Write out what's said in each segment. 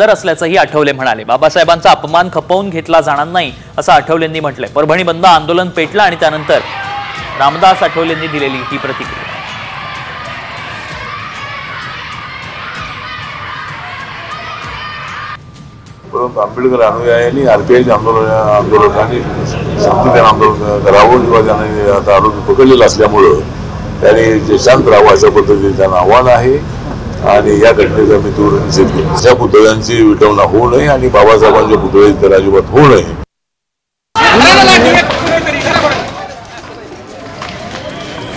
असल्याचंही आठवले म्हणाले। बाबासाहेबांचा अपमान खपवून घेतला जाणार नाही असं आठवलेंनी म्हटलंय। परभणी बंद आंदोलन पेटलं आणि त्यानंतर रामदास आठवलेंनी दिलेली ही प्रतिक्रिया। परंतु आंबेडकर अनुयायांनी आरपीआयचे आंदोलकांनी शांततेने आंदोलन करावं किंवा त्यांनी आता आरोपी पकडलेला असल्यामुळं त्यांनी शांत राहावं अशा पद्धतीने त्यांना आव्हान आहे आणि या घटनेचा मी तीव्र निषेध केला। त्या पुतळ्यांची विटवणा होऊ नये आणि बाबासाहेबांच्या पुतळ्याची तर अजिबात होऊ नये।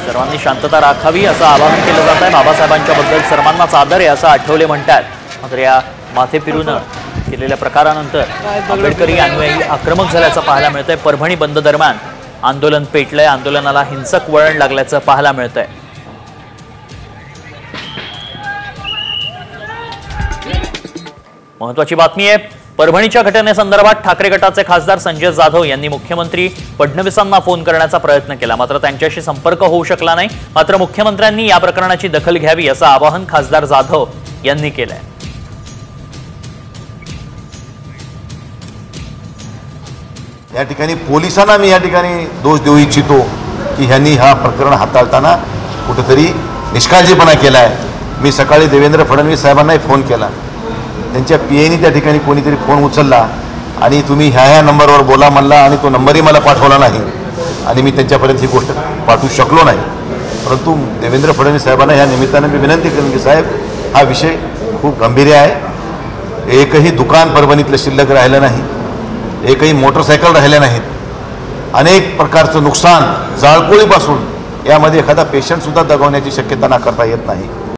सर्वांनी शांतता राखावी असं आवाहन केलं जात आहे। बाबासाहेबांच्या बद्दल सर्वांनाच आदर आहे असं आठवले म्हणतात। मात्र या माथे फिरून केलेल्या प्रकारानंतर आंबेडकरी अनुयायी आक्रमक झाल्याचं पाहायला मिळतंय। परभणी बंद दरम्यान आंदोलन पेटलंय, आंदोलनाला हिंसक वळण लागल्याचं पाहायला मिळतंय। महत्त्वाची बातमी आहे। परभणीच्या घटनेसंदर्भात ठाकरे गटाचे खासदार संजय जाधव यांनी मुख्यमंत्री फडणवीसांना फोन करण्याचा प्रयत्न केला, मात्र त्यांच्याशी संपर्क होऊ शकला नाही। मात्र मुख्यमंत्र्यांनी या प्रकरणाची दखल घ्यावी असं आवाहन खासदार जाधव यांनी केलंय। या ठिकाणी पोलिसांना मी या ठिकाणी दोष देऊ इच्छितो की ह्यांनी हा प्रकरण हाताळताना कुठेतरी निष्काळजीपणा केला आहे। मी सकाळी देवेंद्र फडणवीस साहेबांनाही फोन केला, त्यांच्या पीएनी त्या ठिकाणी कोणीतरी फोन उचलला आणि तुम्ही ह्या नंबरवर बोला म्हणला आणि तो नंबरही मला पाठवला नाही आणि मी त्यांच्यापर्यंत ही गोष्ट पाठवू शकलो नाही। परंतु देवेंद्र फडणवीस साहेबांना ह्या निमित्तानं मी विनंती करेन की साहेब, हा विषय खूप गंभीर आहे। एकही दुकान परभणीतलं शिल्लक राहिलं नाही, एकही मोटरसायकल राहिल्या नाहीत, अनेक प्रकारचं नुकसान, जाळपोळीपासून यामध्ये एखादा पेशंटसुद्धा दगावण्याची शक्यता नाकारता येत नाही।